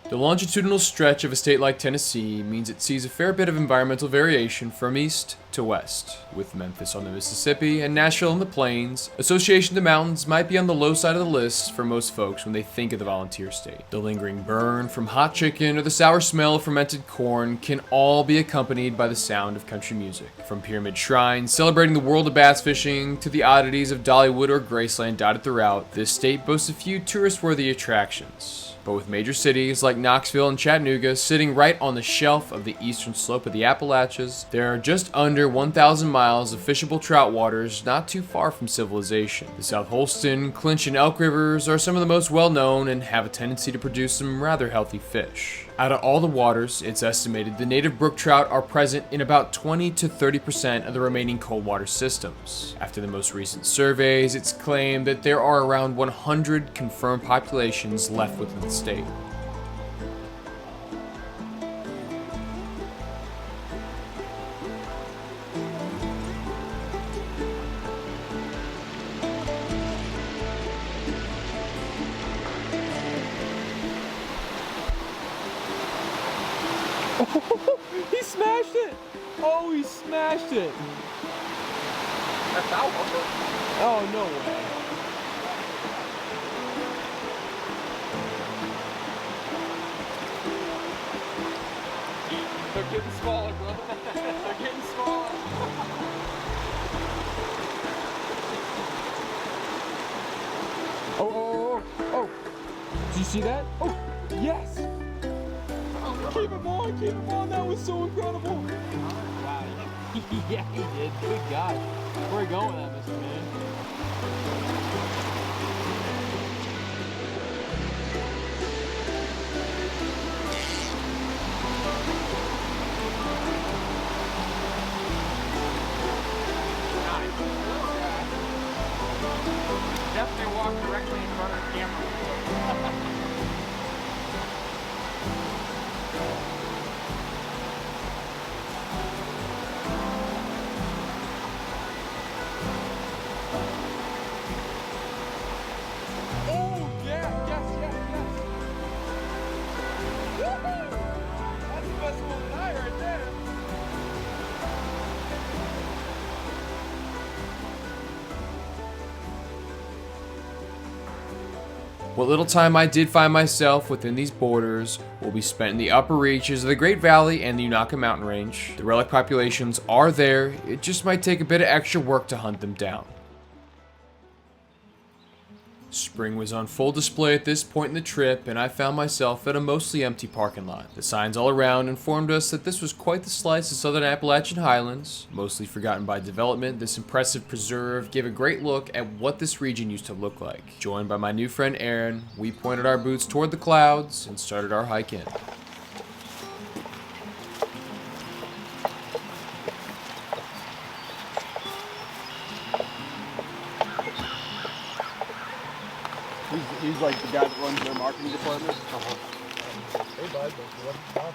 The longitudinal stretch of a state like Tennessee means it sees a fair bit of environmental variation from east to west. With Memphis on the Mississippi and Nashville in the plains, association to mountains might be on the low side of the list for most folks when they think of the volunteer state. The lingering burn from hot chicken or the sour smell of fermented corn can all be accompanied by the sound of country music. From pyramid shrines celebrating the world of bass fishing to the oddities of Dollywood or Graceland dotted throughout, this state boasts a few tourist-worthy attractions. But with major cities like Knoxville and Chattanooga sitting right on the shelf of the eastern slope of the Appalachians, there are just under 1,000 miles of fishable trout waters not too far from civilization. The South Holston, Clinch, and Elk Rivers are some of the most well-known and have a tendency to produce some rather healthy fish. Out of all the waters, it's estimated the native brook trout are present in about 20 to 30% of the remaining cold water systems. After the most recent surveys, it's claimed that there are around 100 confirmed populations left within the state. He smashed it! Oh, he smashed it! That's out, Oh, no way. They're getting smaller, brother. They're getting smaller. Oh. Did you see that? Oh, yes! Keep him on, that was so incredible. Wow, yeah, he did. Good gosh. Where are you going with that, Mr. Man? Definitely walk directly in front of the camera. Oh, yes. Woohoo! That's the best one that I heard there. What little time I did find myself within these borders will be spent in the upper reaches of the Great Valley and the Unaka Mountain Range. The relic populations are there, it just might take a bit of extra work to hunt them down. Spring was on full display at this point in the trip, and I found myself at a mostly empty parking lot. The signs all around informed us that this was quite the slice of Southern Appalachian highlands. Mostly forgotten by development, this impressive preserve gave a great look at what this region used to look like. Joined by my new friend Aaron, we pointed our boots toward the clouds and started our hike in. He's like the guy that runs their marketing department. Hey, bud, what's up?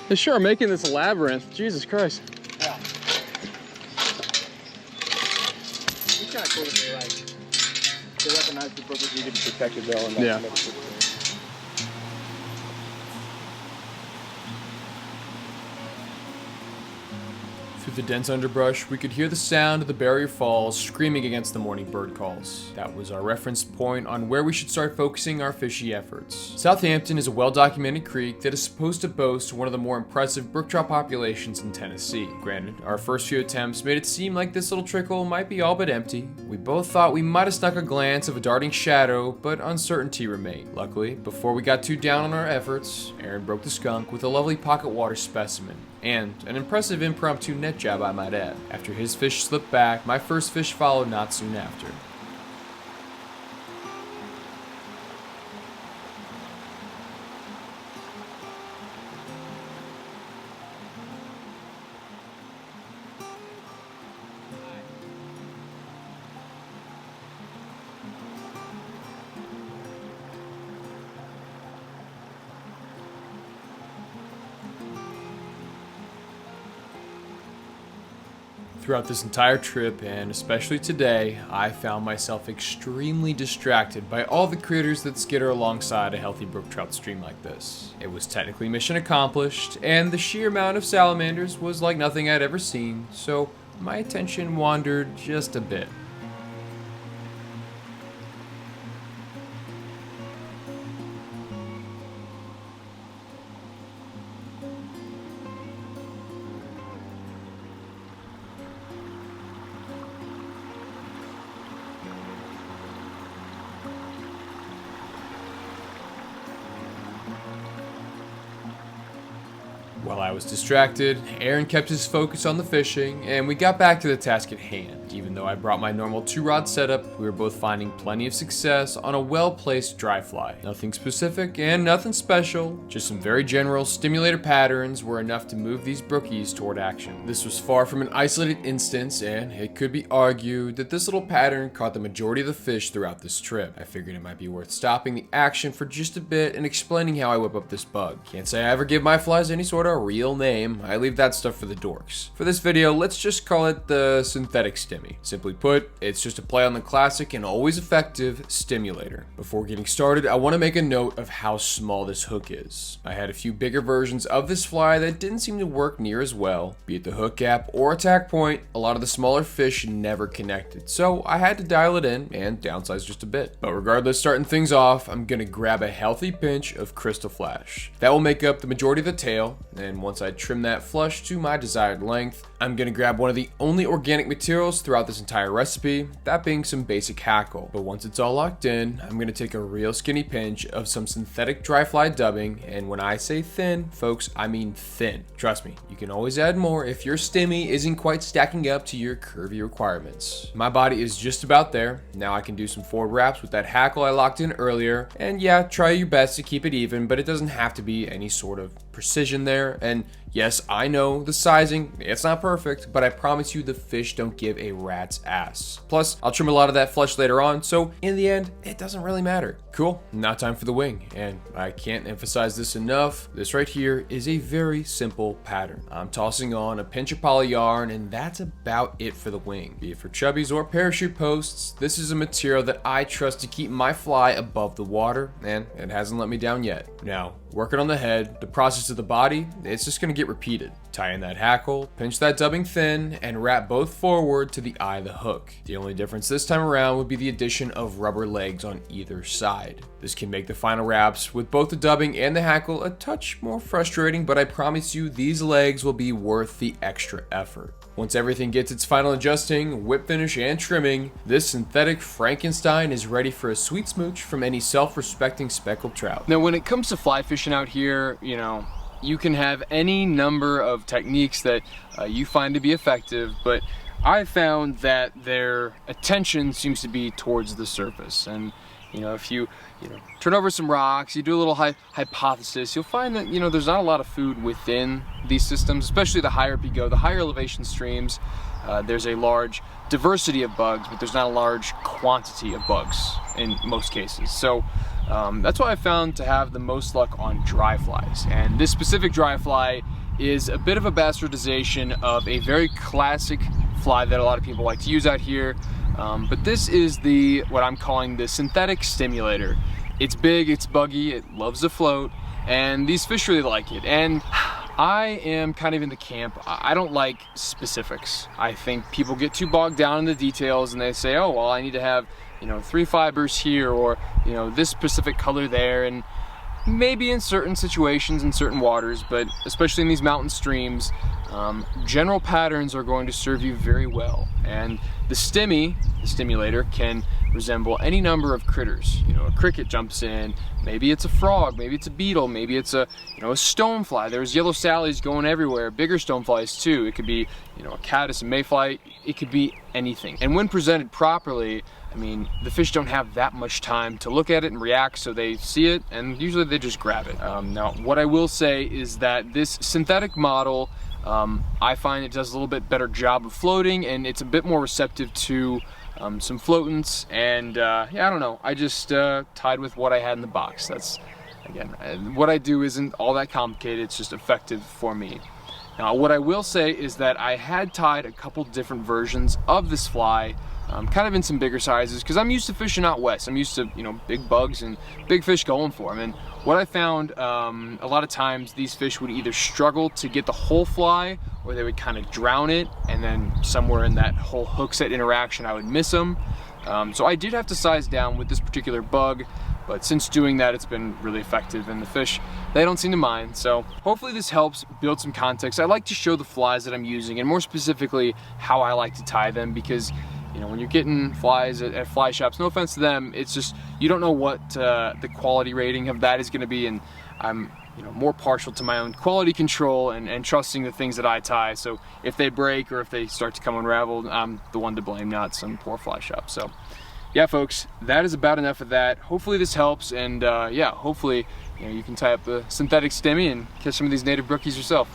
They sure are making this a labyrinth. Jesus Christ. Yeah. It's kind of cool that they recognize the purpose needed to protect it though. And Yeah. Through the dense underbrush, we could hear the sound of the barrier falls screaming against the morning bird calls. That was our reference point on where we should start focusing our fishy efforts. Southampton is a well-documented creek that is supposed to boast one of the more impressive brook trout populations in Tennessee. Granted, our first few attempts made it seem like this little trickle might be all but empty. We both thought we might have snuck a glance of a darting shadow, but uncertainty remained. Luckily, before we got too down on our efforts, Aaron broke the skunk with a lovely pocket water specimen. And an impressive impromptu net job, I might add. After his fish slipped back, my first fish followed not soon after. Throughout this entire trip, and especially today, I found myself extremely distracted by all the critters that skitter alongside a healthy brook trout stream like this. It was technically mission accomplished, and the sheer amount of salamanders was like nothing I'd ever seen, so my attention wandered just a bit. While I was distracted, Aaron kept his focus on the fishing, and we got back to the task at hand. Even though I brought my normal 2-rod setup, we were both finding plenty of success on a well-placed dry fly. Nothing specific and nothing special, just some very general stimulator patterns were enough to move these brookies toward action. This was far from an isolated instance, and it could be argued that this little pattern caught the majority of the fish throughout this trip. I figured it might be worth stopping the action for just a bit and explaining how I whip up this bug. Can't say I ever give my flies any sort of real name, I leave that stuff for the dorks. For this video, let's just call it the synthetic stimi. Simply put, it's just a play on the classic and always effective stimulator. Before getting started, I want to make a note of how small this hook is. I had a few bigger versions of this fly that didn't seem to work near as well. Be it the hook gap or attack point, a lot of the smaller fish never connected, so I had to dial it in and downsize just a bit. But regardless, starting things off, I'm gonna grab a healthy pinch of crystal flash. That will make up the majority of the tail, and once I trim that flush to my desired length, I'm gonna grab one of the only organic materials throughout this entire recipe, that being some basic hackle. But once it's all locked in, I'm gonna take a real skinny pinch of some synthetic dry fly dubbing, and when I say thin, folks, I mean thin. Trust me, you can always add more if your stimmy isn't quite stacking up to your curvy requirements. My body is just about there. Now I can do some forward wraps with that hackle I locked in earlier, and yeah, try your best to keep it even, but it doesn't have to be any sort of precision there. And yes, I know the sizing, it's not perfect, but I promise you the fish don't give a rat's ass. Plus, I'll trim a lot of that flesh later on, so in the end, it doesn't really matter. Cool, now time for the wing, and I can't emphasize this enough. This right here is a very simple pattern. I'm tossing on a pinch of poly yarn, and that's about it for the wing. Be it for chubbies or parachute posts, this is a material that I trust to keep my fly above the water, and it hasn't let me down yet. Now, working on the head, the process of the body, it's just gonna get repeated. Tie in that hackle, pinch that dubbing thin, and wrap both forward to the eye of the hook. The only difference this time around would be the addition of rubber legs on either side. This can make the final wraps with both the dubbing and the hackle a touch more frustrating, but I promise you these legs will be worth the extra effort. Once everything gets its final adjusting, whip finish, and trimming, this synthetic Frankenstein is ready for a sweet smooch from any self-respecting speckled trout. Now, when it comes to fly fishing out here, you can have any number of techniques that you find to be effective, but I found that their attention seems to be towards the surface. And if you turn over some rocks, you do a little hypothesis, you'll find that there's not a lot of food within these systems, especially the higher up you go, the higher elevation streams. There's a large diversity of bugs, but there's not a large quantity of bugs in most cases. So that's why I found to have the most luck on dry flies. And this specific dry fly is a bit of a bastardization of a very classic fly that a lot of people like to use out here. But this is what I'm calling the synthetic stimulator. It's big, it's buggy, it loves to float, and these fish really like it. And I am kind of in the camp, I don't like specifics. I think people get too bogged down in the details and they say, oh, well, I need to have 3 fibers here, or this specific color there. And maybe in certain situations, in certain waters, but especially in these mountain streams, general patterns are going to serve you very well. And the stimulator, can resemble any number of critters. A cricket jumps in, maybe it's a frog, maybe it's a beetle, maybe it's a stonefly. There's yellow sallies going everywhere, bigger stoneflies too. It could be a caddis, a mayfly, it could be anything. And when presented properly, the fish don't have that much time to look at it and react, so they see it and usually they just grab it. Now, what I will say is that this synthetic model, I find it does a little bit better job of floating, and it's a bit more receptive to some floatants, and yeah, I don't know, I just tied with what I had in the box. That's, again, what I do isn't all that complicated, it's just effective for me. Now, what I will say is that I had tied a couple different versions of this fly, kind of in some bigger sizes, because I'm used to fishing out west. I'm used to, you know, big bugs and big fish going for them. And what I found, a lot of times these fish would either struggle to get the whole fly, or they would kind of drown it, and then somewhere in that whole hook set interaction I would miss them. So I did have to size down with this particular bug, but since doing that, it's been really effective, and the fish, they don't seem to mind. So hopefully this helps build some context. I like to show the flies that I'm using, and more specifically, how I like to tie them, because you know, when you're getting flies at fly shops, no offense to them, it's just, you don't know what the quality rating of that is gonna be, and I'm, you know, more partial to my own quality control and trusting the things that I tie. So if they break or if they start to come unraveled, I'm the one to blame, not some poor fly shop. So yeah, folks, that is about enough of that. Hopefully this helps, and yeah, hopefully, you know, you can tie up the synthetic stimi and catch some of these native brookies yourself.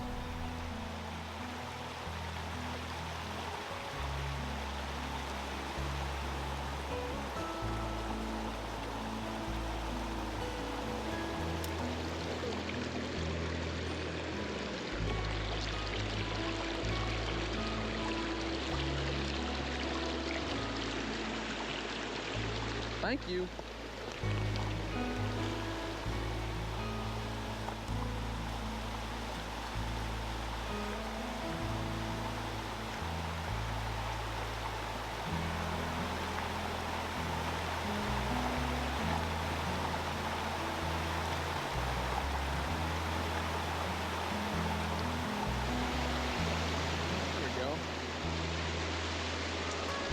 Thank you.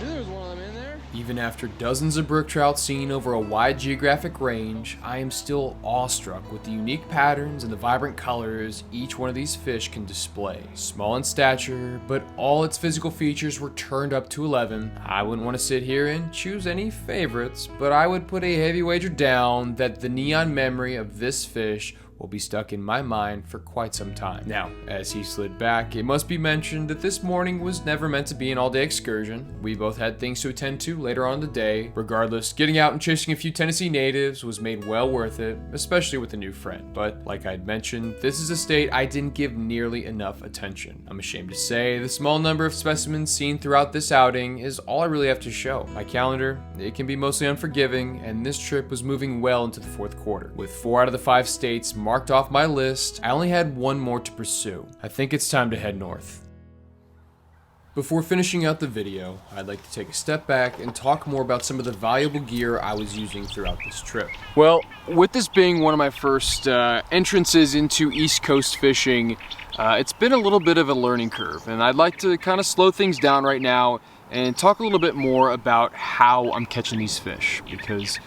There was one of them in there. Even after dozens of brook trout seen over a wide geographic range, I am still awestruck with the unique patterns and the vibrant colors each one of these fish can display. Small in stature, but all its physical features were turned up to 11. I wouldn't want to sit here and choose any favorites, but I would put a heavy wager down that the neon memory of this fish will be stuck in my mind for quite some time. Now, as he slid back, it must be mentioned that this morning was never meant to be an all-day excursion. We both had things to attend to later on in the day. Regardless, getting out and chasing a few Tennessee natives was made well worth it, especially with a new friend. But like I'd mentioned, this is a state I didn't give nearly enough attention. I'm ashamed to say the small number of specimens seen throughout this outing is all I really have to show. My calendar, it can be mostly unforgiving, and this trip was moving well into the fourth quarter. With 4 out of the 5 states marked off my list, I only had one more to pursue. I think it's time to head north. Before finishing out the video, I'd like to take a step back and talk more about some of the valuable gear I was using throughout this trip. Well, with this being one of my first entrances into East Coast fishing, it's been a little bit of a learning curve, and I'd like to kind of slow things down right now and talk a little bit more about how I'm catching these fish, because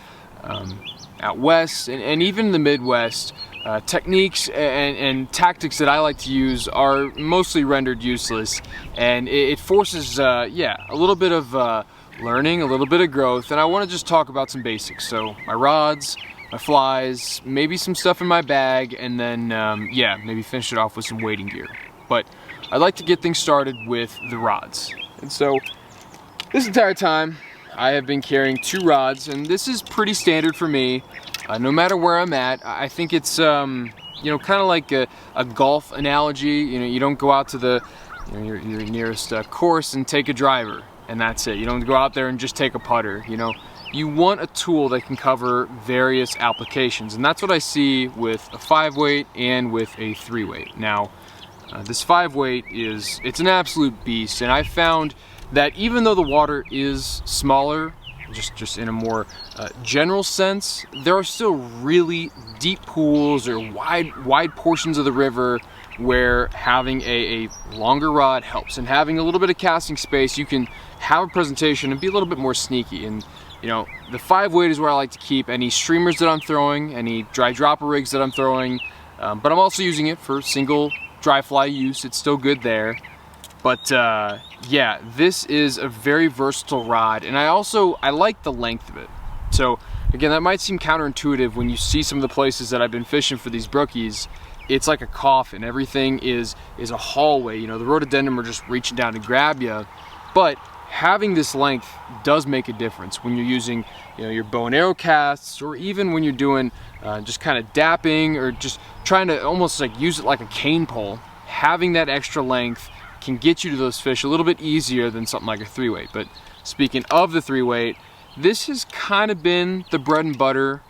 out west and even in the Midwest, techniques and tactics that I like to use are mostly rendered useless, and it forces yeah, a little bit of learning, a little bit of growth, and I want to just talk about some basics. So my rods, my flies, maybe some stuff in my bag, and then yeah, maybe finish it off with some wading gear. But I'd like to get things started with the rods. And so this entire time I have been carrying 2 rods, and this is pretty standard for me. No matter where I'm at, I think it's you know, kind of like a golf analogy. You know, you don't go out to the, you know, your nearest course and take a driver, and that's it. You don't go out there and just take a putter. You know, you want a tool that can cover various applications, and that's what I see with a 5-weight and with a 3-weight. Now, this 5-weight it's an absolute beast, and I found that even though the water is smaller, just in a more general sense, there are still really deep pools or wide portions of the river where having a longer rod helps, and having a little bit of casting space, you can have a presentation and be a little bit more sneaky. And you know, the 5-weight is where I like to keep any streamers that I'm throwing, any dry dropper rigs that I'm throwing, but I'm also using it for single dry fly use. It's still good there. But yeah, this is a very versatile rod, and I like the length of it. So again, that might seem counterintuitive when you see some of the places that I've been fishing for these brookies. It's like a coffin. Everything is a hallway. You know, the rhododendron are just reaching down to grab you. But having this length does make a difference when you're using, you know, your bow and arrow casts, or even when you're doing just kind of dapping, or just trying to almost like use it like a cane pole. having that extra length can get you to those fish a little bit easier than something like a 3-weight. But speaking of the 3-weight, this has kind of been the bread and butter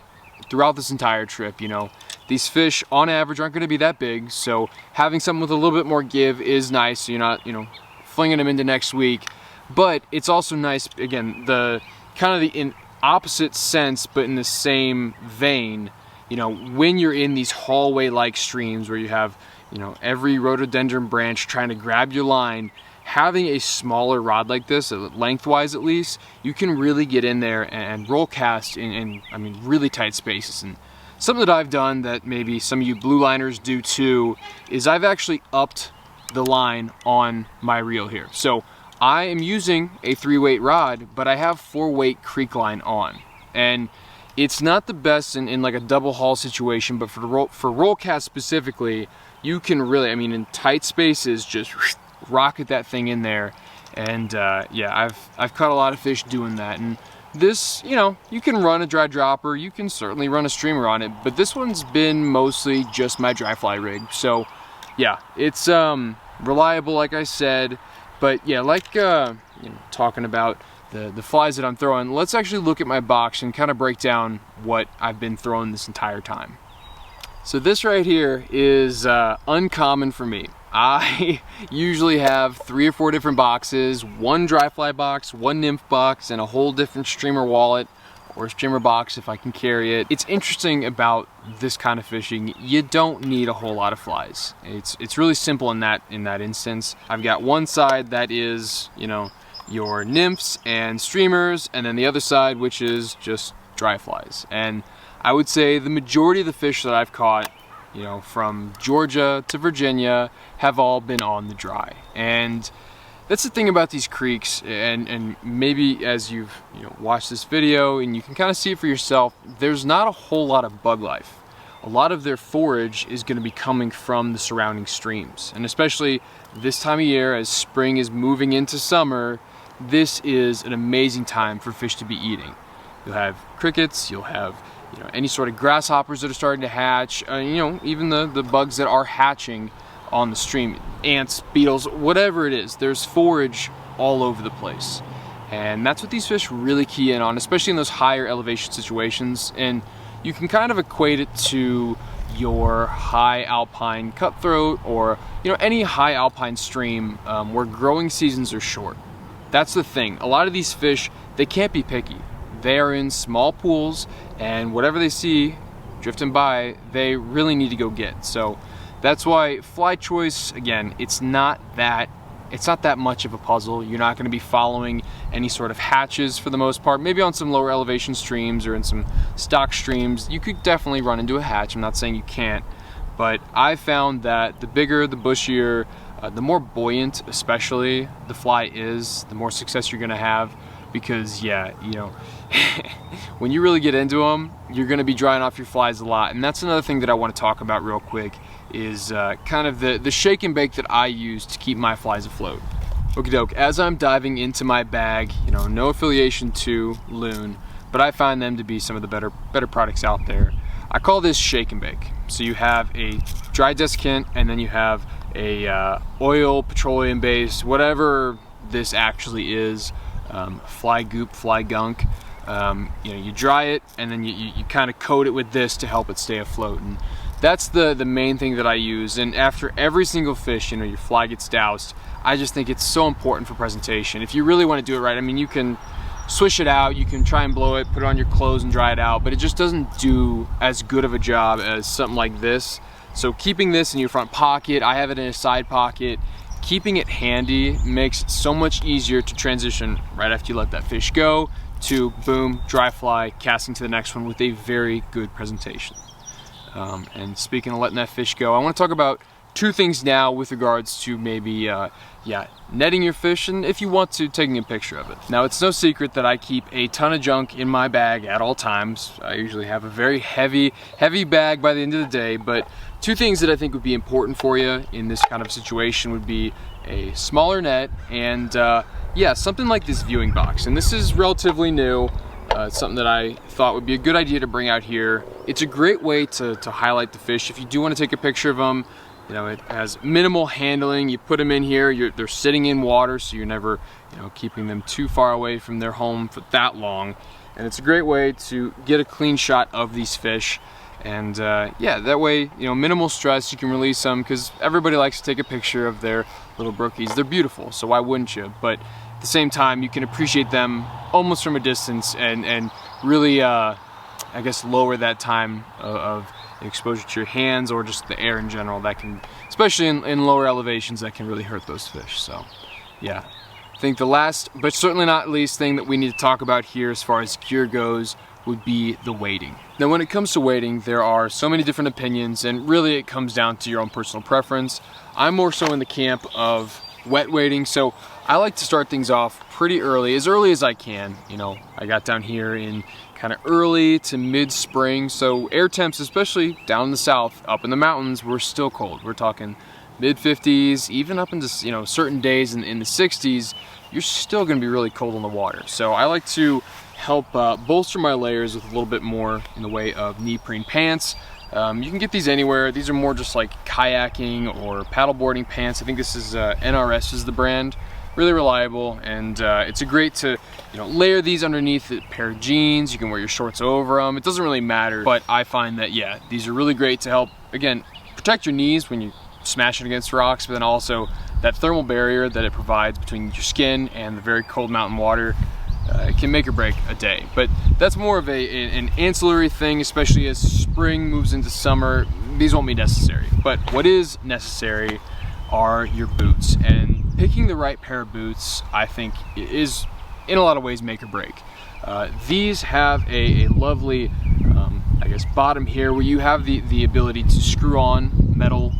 throughout this entire trip. You know, these fish on average aren't going to be that big, so having something with a little bit more give is nice, so you're not, you know, flinging them into next week. But it's also nice, again, the kind of the in opposite sense, but in the same vein, you know, when you're in these hallway-like streams where you have, you know, every rhododendron branch trying to grab your line, having a smaller rod like this, lengthwise at least, you can really get in there and roll cast in I mean, really tight spaces. And something that I've done that maybe some of you blue liners do too, is I've actually upped the line on my reel here. So I am using a 3-weight rod, but I have 4-weight creek line on. And it's not the best in like a double haul situation, but for roll cast specifically, you can really, I mean, in tight spaces, just rocket that thing in there. And yeah, I've caught a lot of fish doing that. And this, you know, you can run a dry dropper, you can certainly run a streamer on it, but this one's been mostly just my dry fly rig. So yeah, it's reliable, like I said. But yeah, like you know, talking about the flies that I'm throwing, let's actually look at my box and kind of break down what I've been throwing this entire time. So this right here is uncommon for me. I usually have 3 or 4 different boxes, 1 dry fly box, 1 nymph box, and a whole different streamer wallet or streamer box if I can carry it. It's interesting about this kind of fishing, you don't need a whole lot of flies. It's really simple in that instance. I've got one side that is, you know, your nymphs and streamers, and then the other side which is just dry flies. And I would say the majority of the fish that I've caught, you know, from Georgia to Virginia, have all been on the dry. And that's the thing about these creeks, and maybe as you've, you know, watched this video and you can kind of see it for yourself, there's not a whole lot of bug life. A lot of their forage is going to be coming from the surrounding streams, and especially this time of year as spring is moving into summer, this is an amazing time for fish to be eating. You'll have crickets, you'll have, you know, any sort of grasshoppers that are starting to hatch, you know, even the bugs that are hatching on the stream, ants, beetles, whatever it is, there's forage all over the place. And that's what these fish really key in on, especially in those higher elevation situations. And you can kind of equate it to your high alpine cutthroat, or, you know, any high alpine stream where growing seasons are short. That's the thing. A lot of these fish, they can't be picky. They are in small pools, and whatever they see drifting by, they really need to go get. So that's why fly choice, again, it's not that much of a puzzle. You're not going to be following any sort of hatches for the most part. Maybe on some lower elevation streams or in some stock streams, you could definitely run into a hatch. I'm not saying you can't, but I found that the bigger, the bushier, the more buoyant especially the fly is, the more success you're going to have. Because yeah, you know, when you really get into them, you're going to be drying off your flies a lot. And that's another thing that I want to talk about real quick, is kind of the shake and bake that I use to keep my flies afloat. Okie doke, as I'm diving into my bag, you know, no affiliation to Loon, but I find them to be some of the better products out there. I call this shake and bake. So you have a dry desiccant, and then you have a oil, petroleum base, whatever this actually is. Fly goop, fly gunk. You know, you dry it, and then you kind of coat it with this to help it stay afloat. And that's the main thing that I use. And after every single fish, you know, your fly gets doused. I just think it's so important for presentation. If you really want to do it right, I mean, you can swish it out, you can try and blow it, put it on your clothes and dry it out, but it just doesn't do as good of a job as something like this. So keeping this in your front pocket, I have it in a side pocket, keeping it handy makes it so much easier to transition right after you let that fish go to boom, dry fly, casting to the next one with a very good presentation. And speaking of letting that fish go, I want to talk about 2 things now with regards to maybe netting your fish, and if you want to, taking a picture of it. Now, it's no secret that I keep a ton of junk in my bag at all times. I usually have a very heavy bag by the end of the day, but 2 things that I think would be important for you in this kind of situation would be a smaller net and yeah, something like this viewing box. And this is relatively new. It's something that I thought would be a good idea to bring out here. It's a great way to highlight the fish. If you do want to take a picture of them, You know, it has minimal handling. You put them in here, they're sitting in water, so you're never, you know, keeping them too far away from their home for that long. And it's a great way to get a clean shot of these fish. And yeah, that way, you know, minimal stress, you can release them, because everybody likes to take a picture of their little brookies. They're beautiful, so why wouldn't you? But at the same time, you can appreciate them almost from a distance and really, I guess, lower that time of exposure to your hands or just the air in general. That can, especially in lower elevations, that can really hurt those fish. So yeah, I think the last, but certainly not least, thing that we need to talk about here as far as gear goes would be the weighting. Now when it comes to weighting, there are so many different opinions, and really it comes down to your own personal preference. I'm more so in the camp of wet weighting, so I like to start things off pretty early as I can. You know, I got down here in kind of early to mid-spring, so air temps, especially down in the south, up in the mountains, were still cold. We're talking mid-50s, even up into, you know, certain days in the 60s, you're still gonna be really cold on the water. So I like to help bolster my layers with a little bit more in the way of neoprene pants. You can get these anywhere. These are more just like kayaking or paddleboarding pants. I think this is NRS is the brand. Really reliable, and it's a great to, you know, layer these underneath a pair of jeans. You can wear your shorts over them. It doesn't really matter, but I find that, yeah, these are really great to help, again, protect your knees when you smash it against rocks, but then also that thermal barrier that it provides between your skin and the very cold mountain water. It can make or break a day, but that's more of an ancillary thing, especially as spring moves into summer. These won't be necessary, but what is necessary are your boots, and picking the right pair of boots, I think, is in a lot of ways make or break. These have a lovely, I guess, bottom here where you have the ability to screw on metal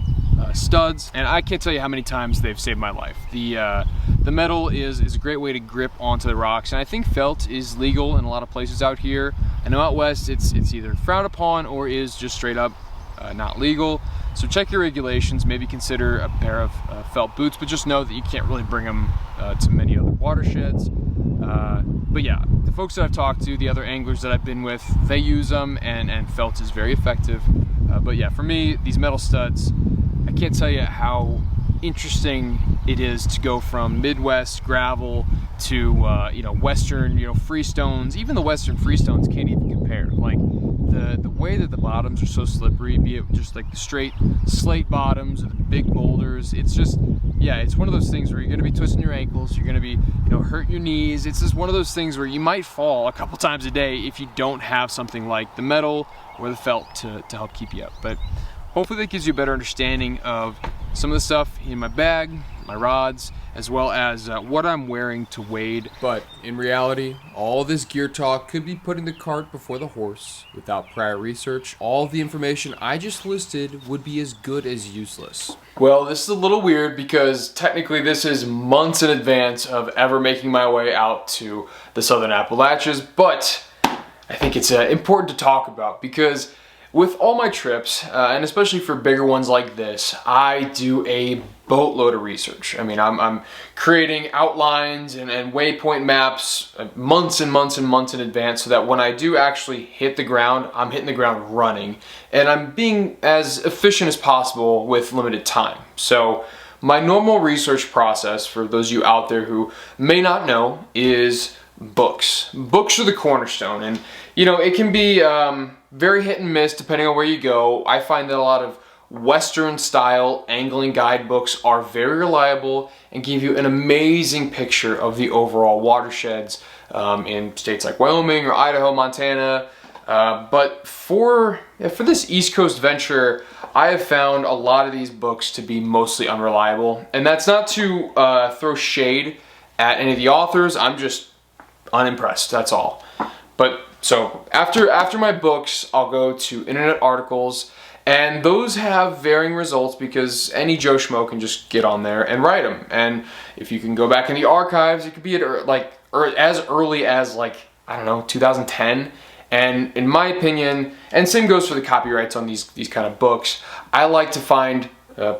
studs, and I can't tell you how many times they've saved my life. The metal is a great way to grip onto the rocks, and I think felt is legal in a lot of places out here. I know out west it's either frowned upon or is just straight up not legal. So check your regulations, maybe consider a pair of felt boots, but just know that you can't really bring them to many other watersheds. But yeah, the folks that I've talked to, the other anglers that I've been with, they use them, and felt is very effective. But yeah, for me, these metal studs, I can't tell you how interesting it is to go from Midwest gravel to you know, Western, you know, freestones. Even the Western freestones can't even compare. Like the way that the bottoms are so slippery, be it just like the straight slate bottoms or the big boulders, it's just, yeah, it's one of those things where you're gonna be twisting your ankles, you're gonna be, you know, hurt your knees. It's just one of those things where you might fall a couple times a day if you don't have something like the metal or the felt to help keep you up. But hopefully that gives you a better understanding of some of the stuff in my bag, my rods, as well as what I'm wearing to wade. But in reality, all this gear talk could be putting the cart before the horse. Without prior research, all the information I just listed would be as good as useless. Well, this is a little weird because technically this is months in advance of ever making my way out to the Southern Appalachians, but I think it's important to talk about because with all my trips, and especially for bigger ones like this, I do a boatload of research. I mean, I'm creating outlines and waypoint maps months and months and months in advance so that when I do actually hit the ground, I'm hitting the ground running. And I'm being as efficient as possible with limited time. So my normal research process, for those of you out there who may not know, is books. Books are the cornerstone, and you know, it can be very hit and miss depending on where you go. I find that a lot of Western style angling guidebooks are very reliable and give you an amazing picture of the overall watersheds in states like Wyoming or Idaho, Montana. But for this East Coast venture, I have found a lot of these books to be mostly unreliable, and that's not to throw shade at any of the authors. I'm just unimpressed, that's all. But so after my books, I'll go to internet articles, and those have varying results because any Joe Schmo can just get on there and write them. And if you can go back in the archives, it could be at as early as, like, I don't know, 2010. And in my opinion, and same goes for the copyrights on these kind of books, I like to find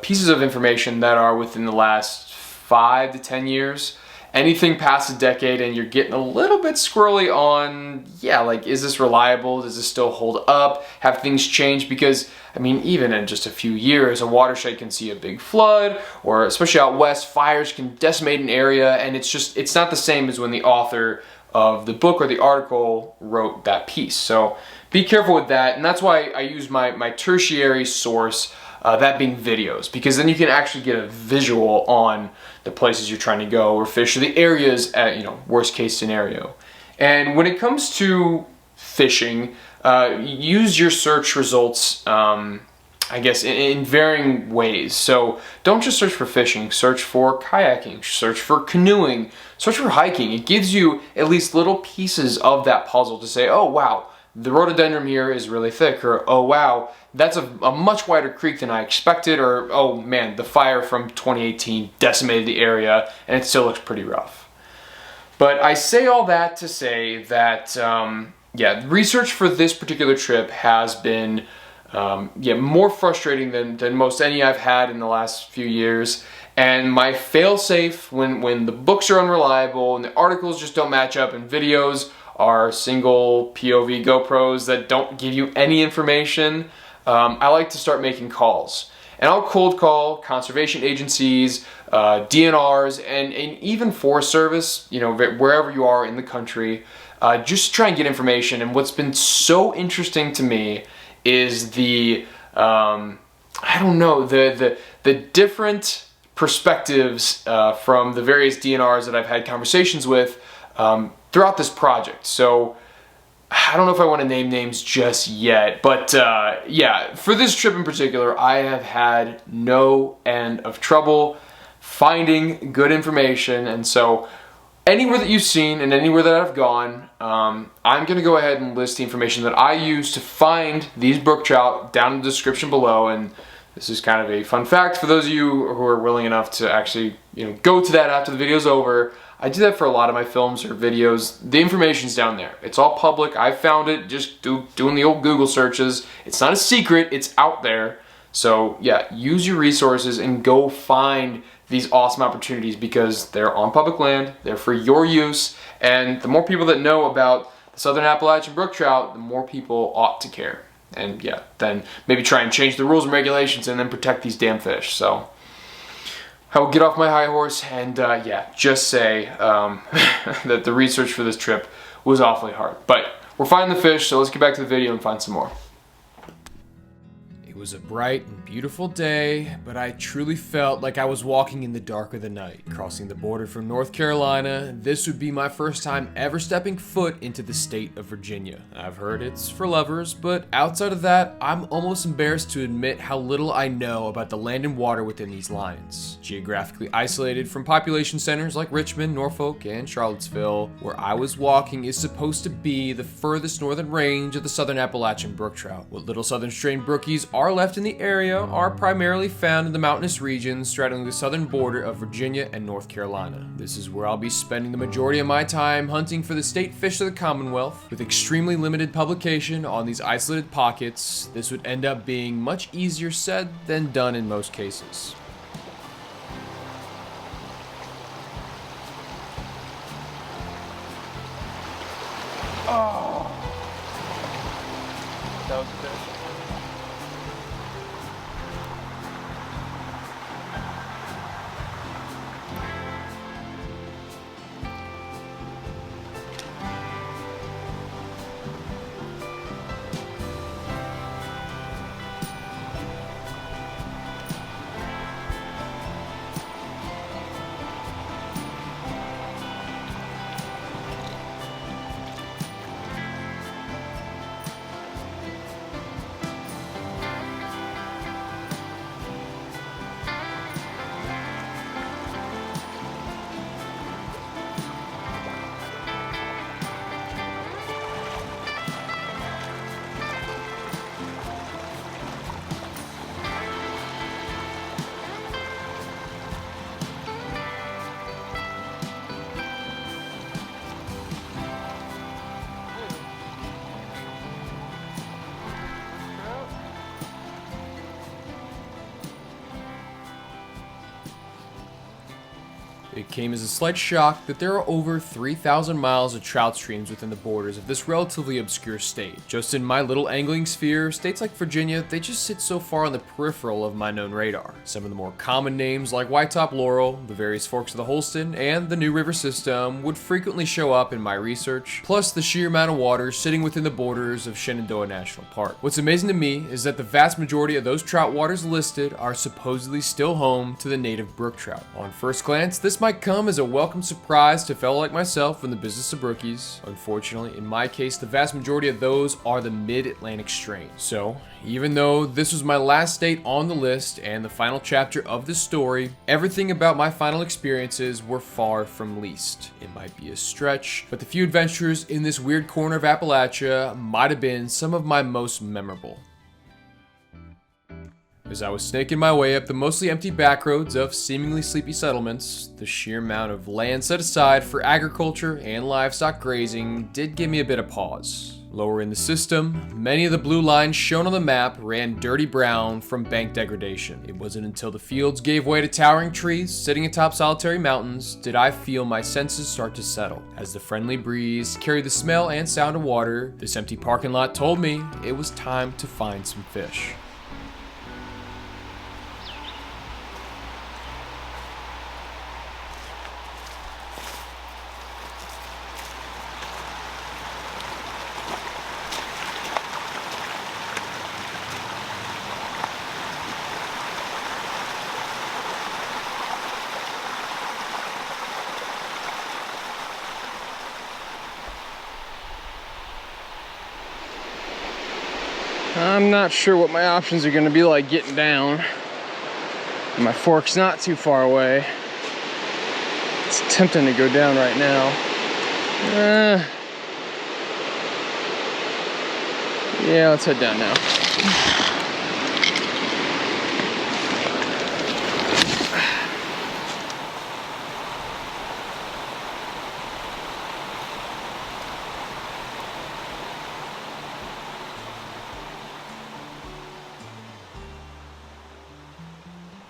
pieces of information that are within the last 5 to 10 years. anything past a decade and you're getting a little bit squirrely on, yeah, like, is this reliable? Does this still hold up? Have things changed? Because, I mean, even in just a few years, a watershed can see a big flood, or especially out west, fires can decimate an area, and it's not the same as when the author of the book or the article wrote that piece. So be careful with that, and that's why I use my tertiary source, that being videos, because then you can actually get a visual on the places you're trying to go or fish, or the areas at, you know, worst case scenario. And when it comes to fishing, use your search results, I guess, in varying ways. So don't just search for fishing, search for kayaking, search for canoeing, search for hiking. It gives you at least little pieces of that puzzle to say, oh wow, the rhododendron here is really thick, or oh wow, that's a much wider creek than I expected, or oh man, the fire from 2018 decimated the area and it still looks pretty rough. But I say all that to say that, yeah, research for this particular trip has been more frustrating than most any I've had in the last few years. And my fail-safe, when the books are unreliable and the articles just don't match up and videos are single POV GoPros that don't give you any information, I like to start making calls. And I'll cold call conservation agencies, DNRs, and even Forest Service, you know, wherever you are in the country, just to try and get information. And what's been so interesting to me is the different perspectives from the various DNRs that I've had conversations with throughout this project. So I don't know if I want to name names just yet, but yeah, for this trip in particular, I have had no end of trouble finding good information. And so anywhere that you've seen and anywhere that I've gone, I'm going to go ahead and list the information that I use to find these brook trout down in the description below. And this is kind of a fun fact for those of you who are willing enough to actually, you know, go to that after the video's over. I do that for a lot of my films or videos. The information's down there. It's all public. I found it just doing the old Google searches. It's not a secret. It's out there. So yeah, use your resources and go find these awesome opportunities, because they're on public land. They're for your use. And the more people that know about the Southern Appalachian brook trout, the more people ought to care. And yeah, then maybe try and change the rules and regulations and then protect these damn fish. So I will get off my high horse and yeah, just say that the research for this trip was awfully hard. But we're finding the fish, so let's get back to the video and find some more. It was a bright and beautiful day, but I truly felt like I was walking in the dark of the night. Crossing the border from North Carolina, this would be my first time ever stepping foot into the state of Virginia. I've heard it's for lovers, but outside of that, I'm almost embarrassed to admit how little I know about the land and water within these lines. Geographically isolated from population centers like Richmond, Norfolk, and Charlottesville, where I was walking is supposed to be the furthest northern range of the Southern Appalachian brook trout. What little southern strain brookies are left in the area are primarily found in the mountainous regions straddling the southern border of Virginia and North Carolina. This is where I'll be spending the majority of my time hunting for the state fish of the Commonwealth. With extremely limited publication on these isolated pockets, this would end up being much easier said than done in most cases. Oh, that was a fish. It came as a slight shock that there are over 3,000 miles of trout streams within the borders of this relatively obscure state. Just in my little angling sphere, states like Virginia, they just sit so far on the peripheral of my known radar. Some of the more common names like Whitetop Laurel, the various forks of the Holston, and the New River system would frequently show up in my research, plus the sheer amount of water sitting within the borders of Shenandoah National Park. What's amazing to me is that the vast majority of those trout waters listed are supposedly still home to the native brook trout. On first glance, this might come as a welcome surprise to a fellow like myself in the business of brookies. Unfortunately, in my case, the vast majority of those are the mid-Atlantic strain. So, even though this was my last state on the list and the final chapter of this story, everything about my final experiences were far from least. It might be a stretch, but the few adventures in this weird corner of Appalachia might have been some of my most memorable. As I was snaking my way up the mostly empty backroads of seemingly sleepy settlements, the sheer amount of land set aside for agriculture and livestock grazing did give me a bit of pause. Lower in the system, many of the blue lines shown on the map ran dirty brown from bank degradation. It wasn't until the fields gave way to towering trees sitting atop solitary mountains did I feel my senses start to settle. As the friendly breeze carried the smell and sound of water, this empty parking lot told me it was time to find some fish. I'm not sure what my options are going to be like getting down. My fork's not too far away. It's tempting to go down right now. Yeah, let's head down now.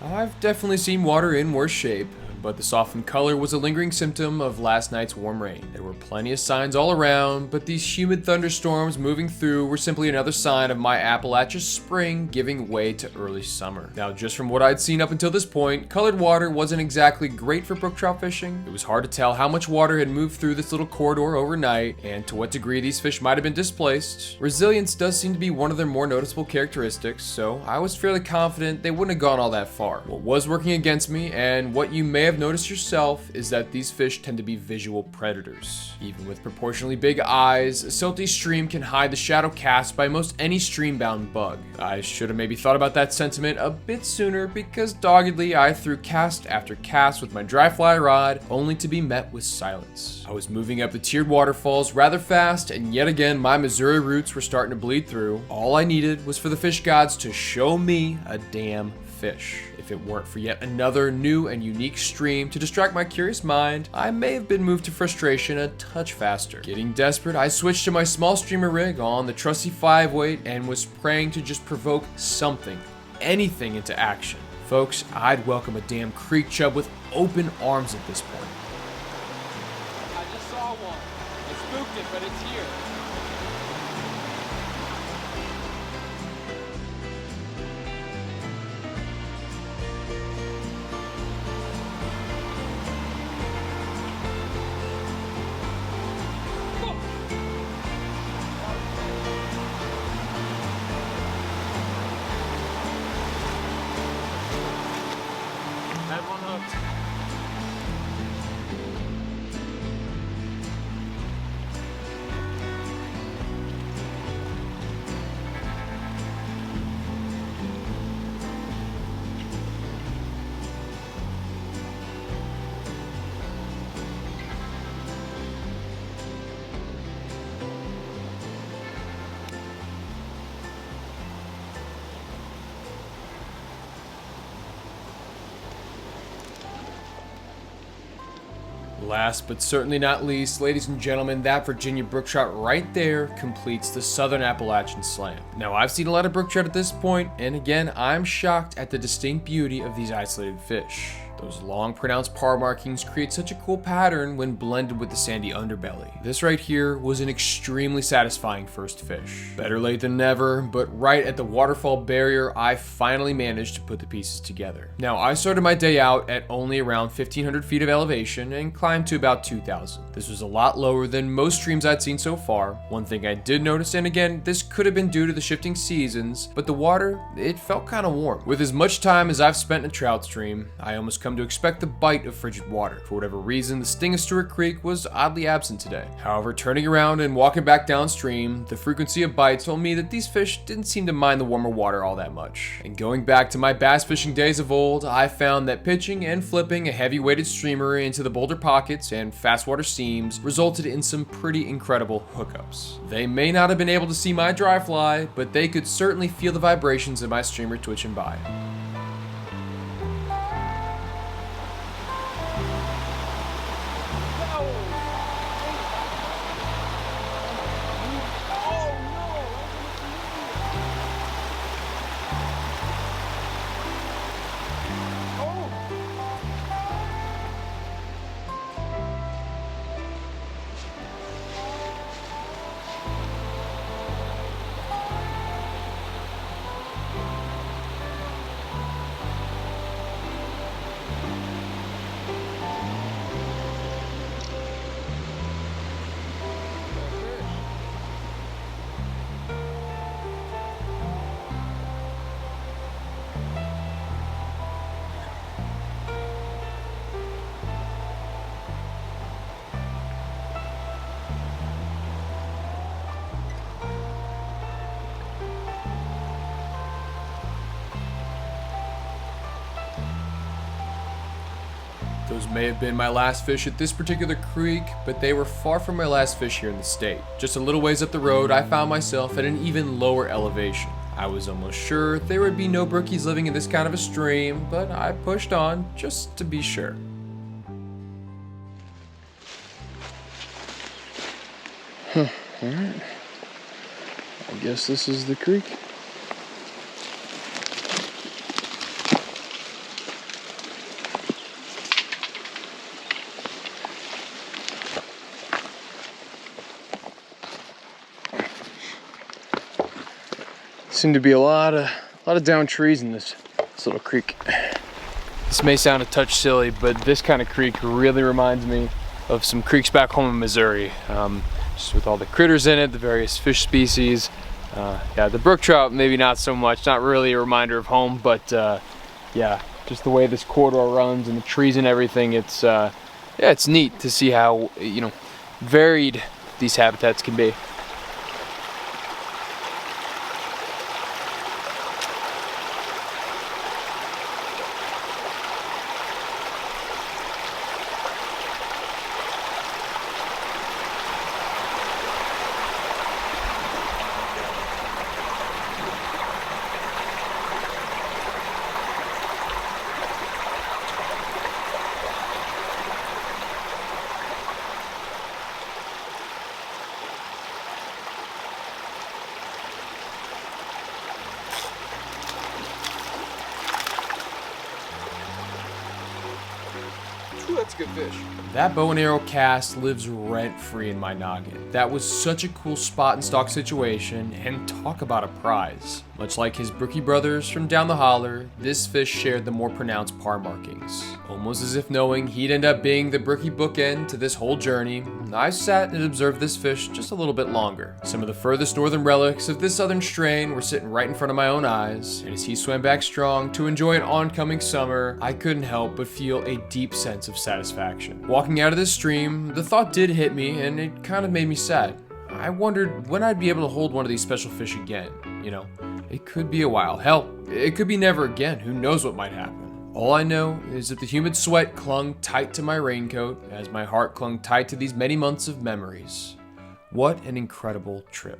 I've definitely seen water in worse shape, but the softened color was a lingering symptom of last night's warm rain. There were plenty of signs all around, but these humid thunderstorms moving through were simply another sign of my Appalachia spring giving way to early summer. Now, just from what I'd seen up until this point, colored water wasn't exactly great for brook trout fishing. It was hard to tell how much water had moved through this little corridor overnight, and to what degree these fish might have been displaced. Resilience does seem to be one of their more noticeable characteristics, so I was fairly confident they wouldn't have gone all that far. What was working against me, and what you may have noticed yourself, is that these fish tend to be visual predators. Even with proportionally big eyes, a silty stream can hide the shadow cast by most any stream-bound bug. I should have maybe thought about that sentiment a bit sooner, because doggedly I threw cast after cast with my dry fly rod, only to be met with silence. I was moving up the tiered waterfalls rather fast, and yet again my Missouri roots were starting to bleed through. All I needed was for the fish gods to show me a damn fish. If it weren't for yet another new and unique stream to distract my curious mind, I may have been moved to frustration a touch faster. Getting desperate, I switched to my small streamer rig on the trusty 5-weight and was praying to just provoke something, anything into action. Folks, I'd welcome a damn creek chub with open arms at this point. I just saw one. I spooked it, but it's here. Had one hooked. Last but certainly not least, ladies and gentlemen, that Virginia brook trout right there completes the Southern Appalachian slam. Now, I've seen a lot of brook trout at this point, and again, I'm shocked at the distinct beauty of these isolated fish. Those long pronounced paw markings create such a cool pattern when blended with the sandy underbelly. This right here was an extremely satisfying first fish. Better late than never, but right at the waterfall barrier, I finally managed to put the pieces together. Now, I started my day out at only around 1,500 feet of elevation and climbed to about 2,000. This was a lot lower than most streams I'd seen so far. One thing I did notice, and again, this could have been due to the shifting seasons, but the water, it felt kind of warm. With as much time as I've spent in a trout stream, I almost come to expect the bite of frigid water. For whatever reason, the sting of Stewart Creek was oddly absent today. However, turning around and walking back downstream, the frequency of bites told me that these fish didn't seem to mind the warmer water all that much. And going back to my bass fishing days of old, I found that pitching and flipping a heavy-weighted streamer into the boulder pockets and fast water seams resulted in some pretty incredible hookups. They may not have been able to see my dry fly, but they could certainly feel the vibrations of my streamer twitching by. Those may have been my last fish at this particular creek, but they were far from my last fish here in the state. Just a little ways up the road, I found myself at an even lower elevation. I was almost sure there would be no brookies living in this kind of a stream, but I pushed on just to be sure. Alright. I guess this is the creek. Seem to be a lot of down trees in this little creek. This may sound a touch silly, but this kind of creek really reminds me of some creeks back home in Missouri. Just with all the critters in it, the various fish species. Yeah, the brook trout maybe not so much, not really a reminder of home, but yeah, just the way this corridor runs and the trees and everything, it's yeah, it's neat to see how, you know, varied these habitats can be. That's good fish. That bow and arrow cast lives rent-free in my noggin. That was such a cool spot and stock situation, and talk about a prize. Much like his brookie brothers from down the holler, this fish shared the more pronounced par markings. Almost as if knowing he'd end up being the brookie bookend to this whole journey, I sat and observed this fish just a little bit longer. Some of the furthest northern relics of this southern strain were sitting right in front of my own eyes, and as he swam back strong to enjoy an oncoming summer, I couldn't help but feel a deep sense of satisfaction. Walking out of this stream, the thought did hit me, and it kind of made me sad. I wondered when I'd be able to hold one of these special fish again, you know. It could be a while. Hell, it could be never again. Who knows what might happen? All I know is that the humid sweat clung tight to my raincoat as my heart clung tight to these many months of memories. What an incredible trip.